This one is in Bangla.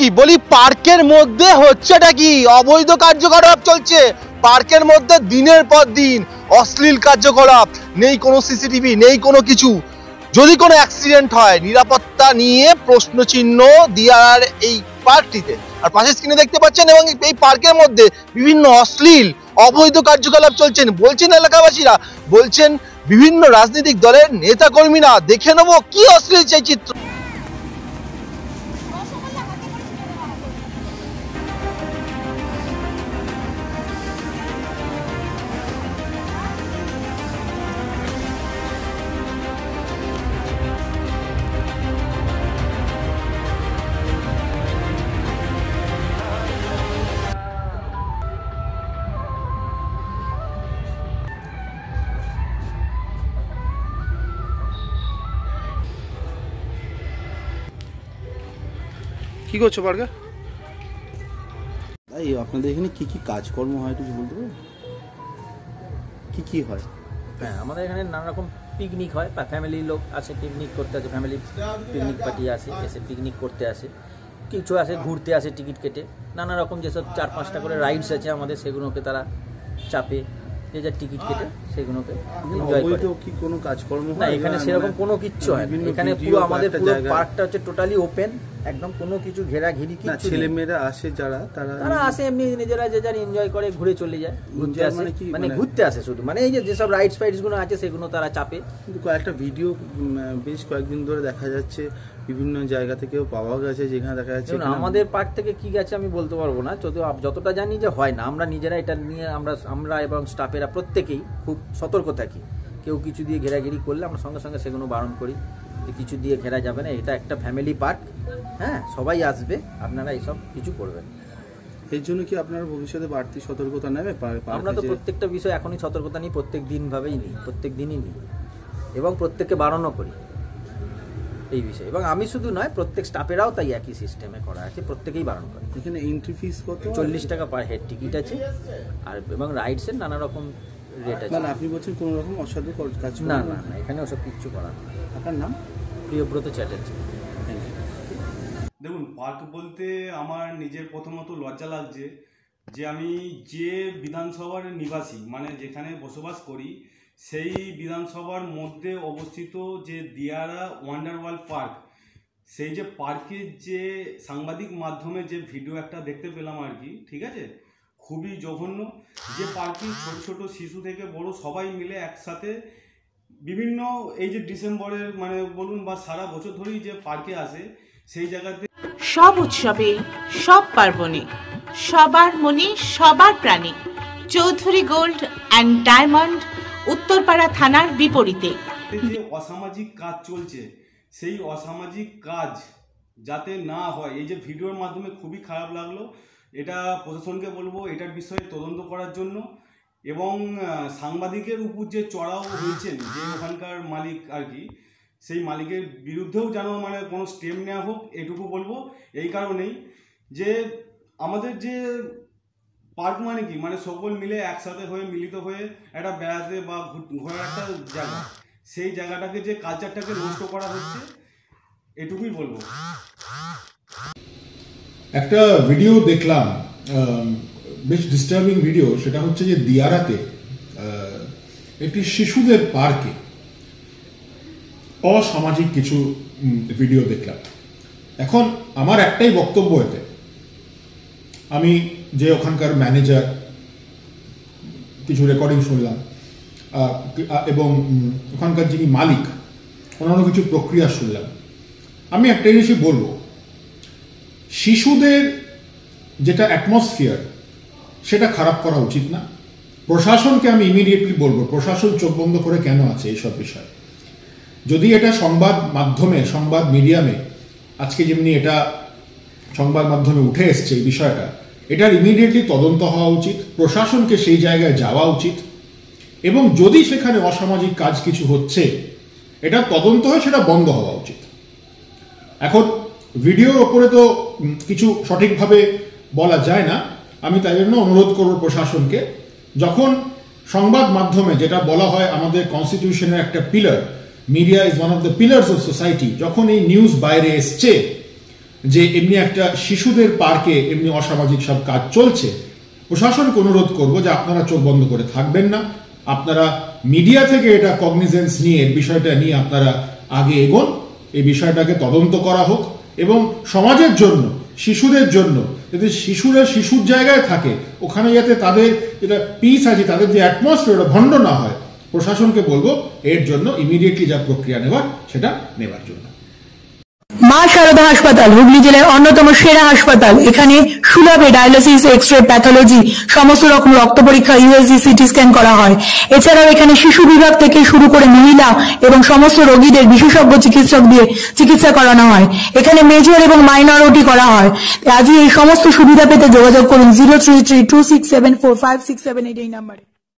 কি বলি, পার্কের মধ্যে হচ্ছেটা কি? অবৈধ কার্যকলাপ চলছে পার্কের মধ্যে, দিনের পর দিন অশ্লীল কার্যকলাপ, নেই কোনো সিসিটিভি, নেই কোনো কিছু। যদি কোনো অ্যাক্সিডেন্ট হয়, নিরাপত্তা নিয়ে প্রশ্নচিহ্ন দিয়ার এই পার্কটিতে। আর পাশে স্ক্রিনে দেখতে পাচ্ছেন, এবং এই পার্কের মধ্যে বিভিন্ন অশ্লীল অবৈধ কার্যকলাপ চলছেন। বলছেন এলাকাবাসীরা, বলছেন বিভিন্ন রাজনৈতিক দলের নেতা কর্মীরা। দেখে নেবো কি অশ্লীল সেই চিত্র। কি করছো পার্কে? তাই আপনাদের এখানে কি কি কাজকর্ম হয় একটু বলতে পারবেন? কি কি হয়? হ্যাঁ, আমাদের এখানে নানা রকম পিকনিক হয়, বা ফ্যামিলির লোক আসে পিকনিক করতে, আসে ফ্যামিলি পিকনিক পার্টি আসে, এসে পিকনিক করতে আসে, কিছু আসে ঘুরতে আসে টিকিট কেটে। নানা রকম যেসব 4-5টা করে রাইডস আছে আমাদের, সেগুলোকে তারা চাপে, যে যার টিকিট কেটে সেগুলোকে এনজয় করে। কি কোনো কাজকর্ম না, এখানে সেরকম কোনো কিচ্ছু হয় না। এখানে পুরো আমাদের পুরো পার্কটা হচ্ছে টোটালি ওপেন, একদম কোনো কিছু ঘেরাঘেরি কিছু। ছেলেমেয়েরা আসে যারা, তারা আসে এমনি নিজেরা যে যার এনজয় করে, ঘুরে চলে যায়। ঘুরতে আসে মানে ঘুরতে আসে শুধু, মানে এই যে যেসব রাইডস ফাইডস গুলো আছে সেগুলো তারা চাপে। কিন্তু কয়েকটা ভিডিও বেশ কয়েকদিন ধরে দেখা যাচ্ছে, বিভিন্ন জায়গা থেকেও পাওয়া গেছে, যেখানে দেখা যাচ্ছে। আমাদের পার্ক থেকে কি গেছে আমি বলতে পারবো না, যতটা জানি যে হয় না। আমরা নিজেরা এটা নিয়ে আমরা এবং স্টাফেরা প্রত্যেকেই খুব সতর্ক থাকি। কেউ কিছু দিয়ে ঘেরাঘেরি করলে আমরা সঙ্গে সঙ্গে সেগুলো বারণ করি যে কিছু দিয়ে ঘেরা যাবে না, এটা একটা ফ্যামিলি পার্ক। হ্যাঁ, সবাই আসবে, আপনারা এইসব কিছু করবেন। এর জন্য কি আপনারা ভবিষ্যতে বাড়তি সতর্কতা নেবে? আমরা তো প্রত্যেকটা বিষয় এখনই সতর্কতা নিই, প্রত্যেক দিনভাবেই নিই, প্রত্যেক দিনই নিই, এবং প্রত্যেককে বারণও করি এই বিষয়ে। এবং আমি শুধু নয়, প্রত্যেক স্টাফেরাও তাই একই সিস্টেমে করা আছে, প্রত্যেকেই বারণ করে। এখানে এন্ট্রি ফিস কত? 40 টাকা পার হেড টিকিট আছে। আর এবং রাইডসের নানা রকম রেট আছে। মানে আপনি বলছেন কোনো রকম অসাধু কাজ? না না না, এখানে ওসব কিচ্ছু করা না। আপনার নাম? প্রিয়ব্রত চ্যাটার্জি। দেখুন, পার্ক বলতে আমার নিজের প্রথমত লজ্জা লাগছে যে আমি যে বিধানসভার নিবাসী, মানে যেখানে বসবাস করি, সেই বিধানসভার মধ্যে অবস্থিত যে দিয়ারা ওয়ান্ডার ওয়ার্ল্ড পার্ক, সেই যে পার্কের যে সাংবাদিক মাধ্যমে যে ভিডিও একটা দেখতে পেলাম আর কি, ঠিক আছে, খুবই জঘন্য। যে পার্কে ছোট ছোট শিশু থেকে বড় সবাই মিলে একসাথে বিভিন্ন এই যে ডিসেম্বরের মানে বলুন বা সারা বছর ধরেই যে পার্কে আসে, সেই জায়গাতে সব উৎসবে, সব পার্বণে, সবার মনে, সবার প্রাণে Chowdhury gold and diamond, Uttarpara থানার বিপরীতে। যে অসামাজিক কাজ চলছে, সেই অসামাজিক কাজ যাতে না হয়, এই যে ভিডিওর মাধ্যমে খুবই খারাপ লাগলো। এটা প্রশাসনকে বলবো এটার বিষয়ে তদন্ত করার জন্য, এবং সাংবাদিকের উপর যে চড়াও হয়েছেন যে ওখানকার মালিক আর কি, সেই মালিকের বিরুদ্ধেও যেন মানে কোনো স্টেপ নেওয়া হোক, এটুকু বলবো। এই কারণেই যে আমাদের যে পার্ক মানে কি, মানে সকল মিলে একসাথে হয়ে মিলিত হয়ে একটা বেড়াতে বা ঘোরার একটা জায়গা, সেই জায়গাটাকে যে কালচারটাকে নষ্ট করা হচ্ছে, এটুকুই বলবো। একটা ভিডিও দেখলাম, বেশ ডিস্টার্বিং ভিডিও। সেটা হচ্ছে যে দিয়ারাতে একটি শিশুদের পার্কে অসামাজিক কিছু ভিডিও দেখলাম। এখন আমার একটাই বক্তব্য এতে, আমি যে ওখানকার ম্যানেজার, কিছু রেকর্ডিং শুনলাম, এবং ওখানকার যিনি মালিক, অন্যান্য কিছু প্রক্রিয়া শুনলাম। আমি একটা জিনিসই বলবো, শিশুদের যেটা অ্যাটমসফিয়ার, সেটা খারাপ করা উচিত না। প্রশাসনকে আমি ইমিডিয়েটলি বলবো, প্রশাসন চোখ বন্ধ করে কেন আছে এইসব বিষয়? যদি এটা সংবাদ মাধ্যমে, সংবাদ মিডিয়ামে, আজকে যেমনি এটা সংবাদ মাধ্যমে উঠে এসছে এই বিষয়টা, এটার ইমিডিয়েটলি তদন্ত হওয়া উচিত। প্রশাসনকে সেই জায়গায় যাওয়া উচিত, এবং যদি সেখানে অসামাজিক কাজ কিছু হচ্ছে, এটা তদন্ত হয়ে সেটা বন্ধ হওয়া উচিত। এখন ভিডিওর ওপরে তো কিছু সঠিকভাবে বলা যায় না, আমি তাই জন্য অনুরোধ করব প্রশাসনকে, যখন সংবাদ মাধ্যমে, যেটা বলা হয় আমাদের কনস্টিটিউশনের একটা pillar, media is one of the pillars of society, যখন এই নিউজ বাইরে এসছে, যে এমনি একটা শিশুদের পার্কে এমনি অসামাজিক সব কাজ চলছে, প্রশাসনকে অনুরোধ করব যে আপনারা চোখ বন্ধ করে থাকবেন না, আপনারা মিডিয়া থেকে এটা কগনিজেন্স নিয়ে বিষয়টা নিয়ে আপনারা আগে এগোন, এই বিষয়টাকে তদন্ত করা হোক এবং সমাজের জন্য, শিশুদের জন্য যাতে শিশুরা শিশুর জায়গায় থাকে, ওখানে যাতে তাদের যেটা পিস আছে, তাদের যে অ্যাটমসফিয়ার ভণ্ড না হয়, প্রশাসনকে বলবো এর জন্য ইমিডিয়েটলি যা প্রক্রিয়া নেওয়ার সেটা নেওয়ার জন্য। মা শারদা হাসপাতাল হুগলি জেলার অন্যতম সেরা হাসপাতাল। এখানে সুলভে ডায়ালিসিস, এক্স-রে, প্যাথোলজি, সমস্ত রকম রক্ত পরীক্ষা, ইউএসজি, সিটি স্ক্যান করা হয়। এছাড়াও এখানে শিশু বিভাগ থেকে শুরু করে মহিলা এবং সমস্ত রোগীদের বিশেষজ্ঞ চিকিৎসক দিয়ে চিকিৎসা করানো হয়। এখানে মেজর এবং মাইনর ওটি করা হয়। আজই এই সমস্ত সুবিধা পেতে যোগাযোগ করুন 03326745678 এই নম্বরে।